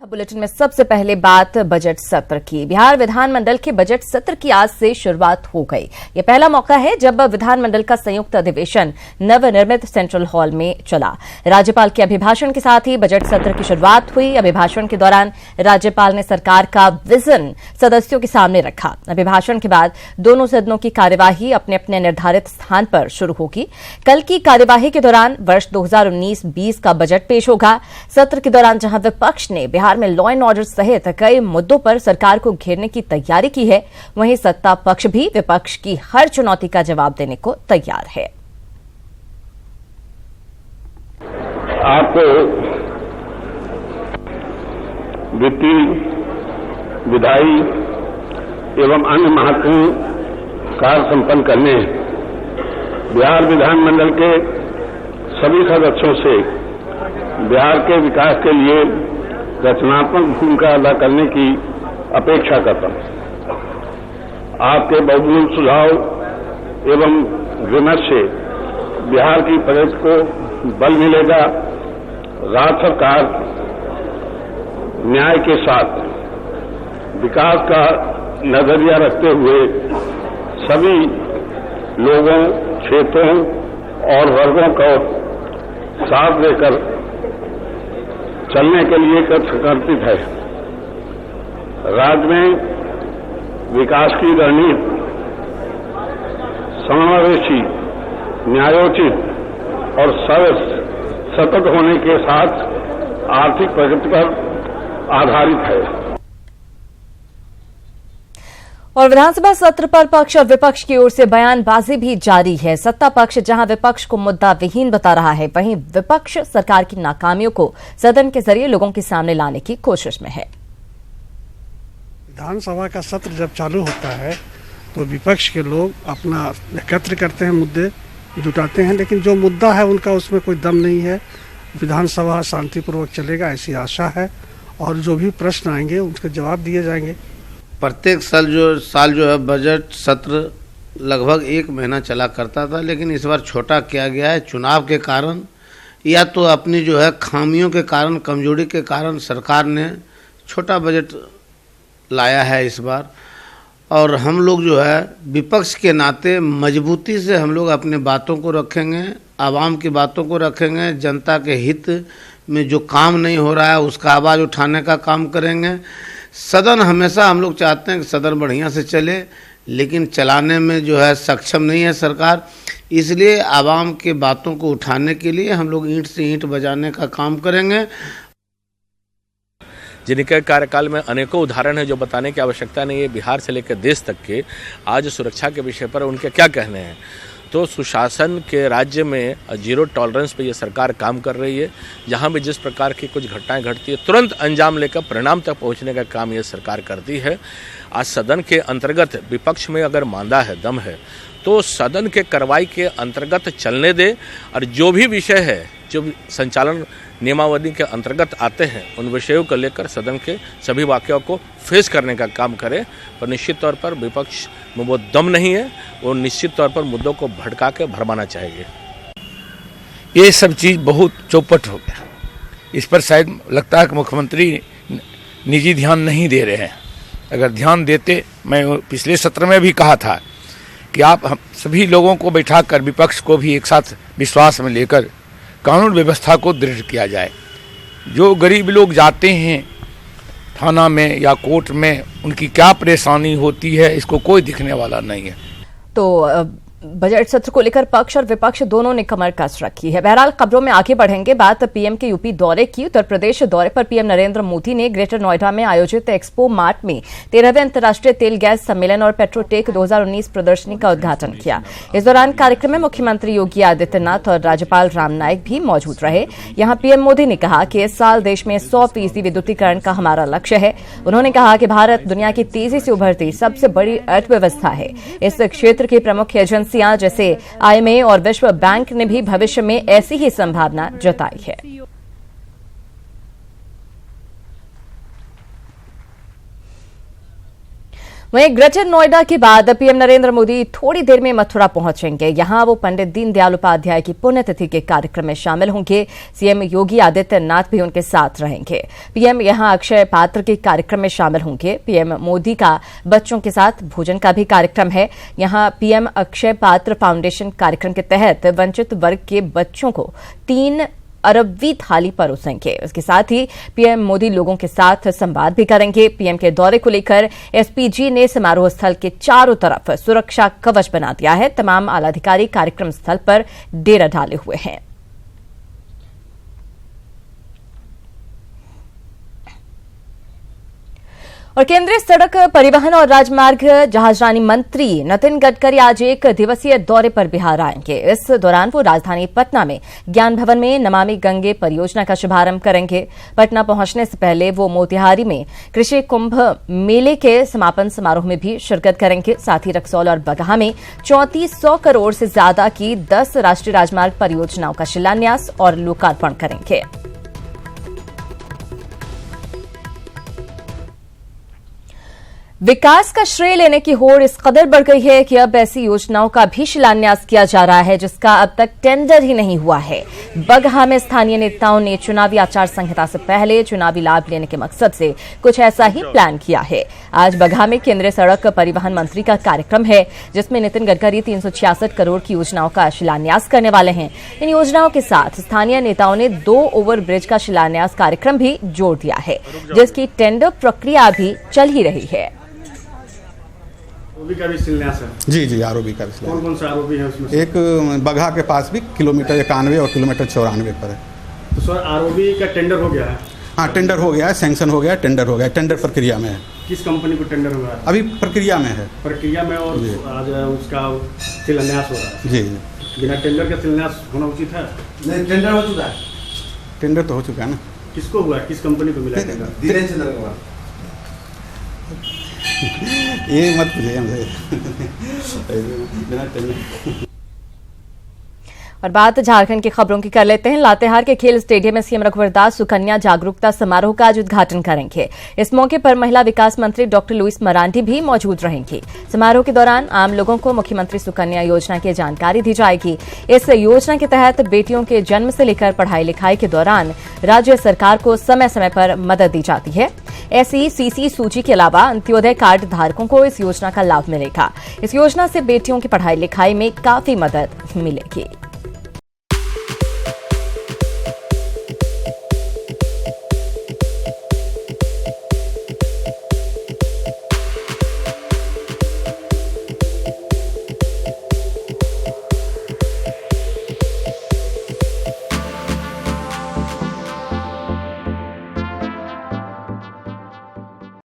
Bulletin में सबसे पहले बात बजट सत्र की। बिहार विधानमंडल के बजट सत्र की आज से शुरुआत हो गई। यह पहला मौका है जब विधानमंडल का संयुक्त अधिवेशन नवनिर्मित सेंट्रल हॉल में चला। राज्यपाल के अभिभाषण के साथ ही बजट सत्र की शुरुआत हुई। अभिभाषण के दौरान राज्यपाल ने सरकार का विजन सदस्यों के सामने रखा। अभिभाषण के बाद दोनों सदनों की कार्यवाही अपने अपने निर्धारित स्थान पर शुरू होगी। कल की कार्यवाही के दौरान वर्ष 2019-20 का बजट पेश होगा। सत्र के दौरान जहां विपक्ष ने बिहार में लॉ एंड ऑर्डर सहित कई मुद्दों पर सरकार को घेरने की तैयारी की है, वहीं सत्ता पक्ष भी विपक्ष की हर चुनौती का जवाब देने को तैयार है। आपको वित्तीय, विधायी एवं अन्य महत्वपूर्ण कार्य संपन्न करने बिहार विधानमंडल के सभी सदस्यों से बिहार के विकास के लिए रचनात्मक भूमिका अदा करने की अपेक्षा करता हूं। आपके बहुमूल्य सुझाव एवं विमर्श से बिहार की प्रगति को बल मिलेगा। राज्य सरकार न्याय के साथ विकास का नजरिया रखते हुए सभी लोगों, क्षेत्रों और वर्गों को साथ लेकर चलने के लिए संकल्पित है। राज्य में विकास की रणनीति समावेशी, न्यायोचित और सतत होने के साथ आर्थिक प्रगति पर आधारित है। और विधानसभा सत्र पर पक्ष और विपक्ष की ओर से बयानबाजी भी जारी है। सत्ता पक्ष जहां विपक्ष को मुद्दा विहीन बता रहा है, वहीं विपक्ष सरकार की नाकामियों को सदन के जरिए लोगों के सामने लाने की कोशिश में है। विधानसभा का सत्र जब चालू होता है तो विपक्ष के लोग अपना एकत्र करते हैं, मुद्दे जुटाते हैं, लेकिन जो मुद्दा है उनका उसमें कोई दम नहीं है। विधानसभा शांतिपूर्वक चलेगा ऐसी आशा है और जो भी प्रश्न आएंगे उनके जवाब दिए जाएंगे। प्रत्येक साल जो है बजट सत्र लगभग 1 महीना चला करता था, लेकिन इस बार छोटा किया गया है। चुनाव के कारण या तो अपनी जो है खामियों के कारण, कमजोरी के कारण सरकार ने छोटा बजट लाया है इस बार। और हम लोग जो है विपक्ष के नाते मजबूती से हम लोग अपने बातों को रखेंगे, आवाम की बातों को रखेंगे, जनता के हित में जो काम नहीं हो रहा है उसका आवाज़ उठाने का काम करेंगे। सदन हमेशा हम लोग चाहते हैं कि सदन बढ़िया से चले, लेकिन चलाने में जो है सक्षम नहीं है सरकार। इसलिए आवाम के बातों को उठाने के लिए हम लोग ईंट से ईंट बजाने का काम करेंगे। जिनके कार्यकाल में अनेकों उदाहरण है जो बताने की आवश्यकता नहीं है। बिहार से लेकर देश तक के आज सुरक्षा के विषय पर उनके क्या कहने हैं। तो सुशासन के राज्य में जीरो टॉलरेंस पे ये सरकार काम कर रही है। जहाँ भी जिस प्रकार की कुछ घटनाएं घटती है तुरंत अंजाम लेकर परिणाम तक पहुँचने का काम ये सरकार करती है। आज सदन के अंतर्गत विपक्ष में अगर मांदा है, दम है, तो सदन के कार्रवाई के अंतर्गत चलने दे और जो भी विषय है जो संचालन नियमावली के अंतर्गत आते हैं उन विषयों को लेकर सदन के सभी वाक़यों को फेस करने का काम करें। पर निश्चित तौर पर विपक्ष में वो दम नहीं है, वो निश्चित तौर पर मुद्दों को भड़का के भरमाना चाहेंगे। ये सब चीज़ बहुत चौपट हो गया। इस पर शायद लगता है कि मुख्यमंत्री निजी ध्यान नहीं दे रहे हैं। अगर ध्यान देते, मैं पिछले सत्र में भी कहा था कि आप हम सभी लोगों को बैठाकर विपक्ष को भी एक साथ विश्वास में लेकर कानून व्यवस्था को दृढ़ किया जाए। जो गरीब लोग जाते हैं थाना में या कोर्ट में, उनकी क्या परेशानी होती है इसको कोई दिखने वाला नहीं है। तो बजट सत्र को लेकर पक्ष और विपक्ष दोनों ने कमर कस रखी है। बहरहाल खबरों में आगे बढ़ेंगे। बात पीएम के यूपी दौरे की। उत्तर प्रदेश दौरे पर पीएम नरेंद्र मोदी ने ग्रेटर नोएडा में आयोजित एक्सपो मार्ट में 13वें अंतर्राष्ट्रीय तेल गैस सम्मेलन और पेट्रोटेक 2019 प्रदर्शनी का उद्घाटन किया। इस दौरान कार्यक्रम में मुख्यमंत्री योगी आदित्यनाथ और राज्यपाल राम नाईक भी मौजूद रहे। यहां पीएम मोदी ने कहा कि इस साल देश में 100% विद्युतीकरण का हमारा लक्ष्य है। उन्होंने कहा कि भारत दुनिया की तेजी से उभरती सबसे बड़ी अर्थव्यवस्था है। इस क्षेत्र की प्रमुख एजेंसियां जैसे आईएमए और विश्व बैंक ने भी भविष्य में ऐसी ही संभावना जताई है। वहीं ग्रेटर नोएडा के बाद पीएम नरेंद्र मोदी थोड़ी देर में मथुरा पहुंचेंगे। यहां वो पंडित दीनदयाल उपाध्याय की पुण्यतिथि के कार्यक्रम में शामिल होंगे। सीएम योगी आदित्यनाथ भी उनके साथ रहेंगे। पीएम यहां अक्षय पात्र के कार्यक्रम में शामिल होंगे। पीएम मोदी का बच्चों के साथ भोजन का भी कार्यक्रम है। यहां पीएम अक्षय पात्र फाउंडेशन कार्यक्रम के तहत वंचित वर्ग के बच्चों को 3 अरबवीं थाली परोसेंगे। इसके साथ ही पीएम मोदी लोगों के साथ संवाद भी करेंगे। पीएम के दौरे को लेकर एसपीजी ने समारोह स्थल के चारों तरफ सुरक्षा कवच बना दिया है। तमाम आला अधिकारी कार्यक्रम स्थल पर डेरा डाले हुए हैं। और केंद्रीय सड़क परिवहन और राजमार्ग जहाजरानी मंत्री नितिन गडकरी आज 1 दिवसीय दौरे पर बिहार आएंगे। इस दौरान वो राजधानी पटना में ज्ञान भवन में नमामि गंगे परियोजना का शुभारंभ करेंगे। पटना पहुंचने से पहले वो मोतिहारी में कृषि कुंभ मेले के समापन समारोह में भी शिरकत करेंगे। साथ ही रक्सौल और बगहा में 3400 करोड़ से ज्यादा की 10 राष्ट्रीय राजमार्ग परियोजनाओं का शिलान्यास और लोकार्पण करेंगे। विकास का श्रेय लेने की होड़ इस कदर बढ़ गई है कि अब ऐसी योजनाओं का भी शिलान्यास किया जा रहा है जिसका अब तक टेंडर ही नहीं हुआ है। बगहा में स्थानीय नेताओं ने चुनावी आचार संहिता से पहले चुनावी लाभ लेने के मकसद से कुछ ऐसा ही प्लान किया है। आज बगहा में केंद्रीय सड़क परिवहन मंत्री का कार्यक्रम है जिसमें नितिन गडकरी 366 करोड़ की योजनाओं का शिलान्यास करने वाले हैं। इन योजनाओं के साथ स्थानीय नेताओं ने 2 ओवरब्रिज का शिलान्यास कार्यक्रम भी जोड़ दिया है जिसकी टेंडर प्रक्रिया भी चल ही रही है। आरओबी का भी शिलान्यास है। जी आरओबी का भी शिलान्यास। कौन सा आरओबी है उसमें? एक बगहा के पास भी किलोमीटर 91 और किलोमीटर 94 पर है। तो सर आरओबी का टेंडर हो गया है? हाँ टेंडर हो गया है, सैंक्शन हो गया, टेंडर हो गया, टेंडर प्रक्रिया में है। किस कंपनी को टेंडर हो गया? अभी प्रक्रिया में है। प्रक्रिया में और आज उसका शिलान्यास हो रहा है। जी बिना टेंडर का शिलान्यास होना उचित है? नहीं, टेंडर हो चुका है। टेंडर तो हो चुका है ना। किसको हुआ, किस कंपनी को मिला टेंडर? धीरेन्द्र चंद्र कुमार। ये मत पूछिए हमसे। बिना टेंडर। और बात झारखंड की खबरों की कर लेते हैं। लातेहार के खेल स्टेडियम में सीएम रघुवर दास सुकन्या जागरूकता समारोह का आज उद्घाटन करेंगे। इस मौके पर महिला विकास मंत्री डॉक्टर लुइस मरांडी भी मौजूद रहेंगी। समारोह के दौरान आम लोगों को मुख्यमंत्री सुकन्या योजना की जानकारी दी जाएगी। इस योजना के तहत बेटियों के जन्म से लेकर पढ़ाई लिखाई के दौरान राज्य सरकार को समय समय पर मदद दी जाती है। SECC सूची के अलावा अंत्योदय कार्ड धारकों को इस योजना का लाभ मिलेगा। इस योजना से बेटियों की पढ़ाई लिखाई में काफी मदद मिलेगी।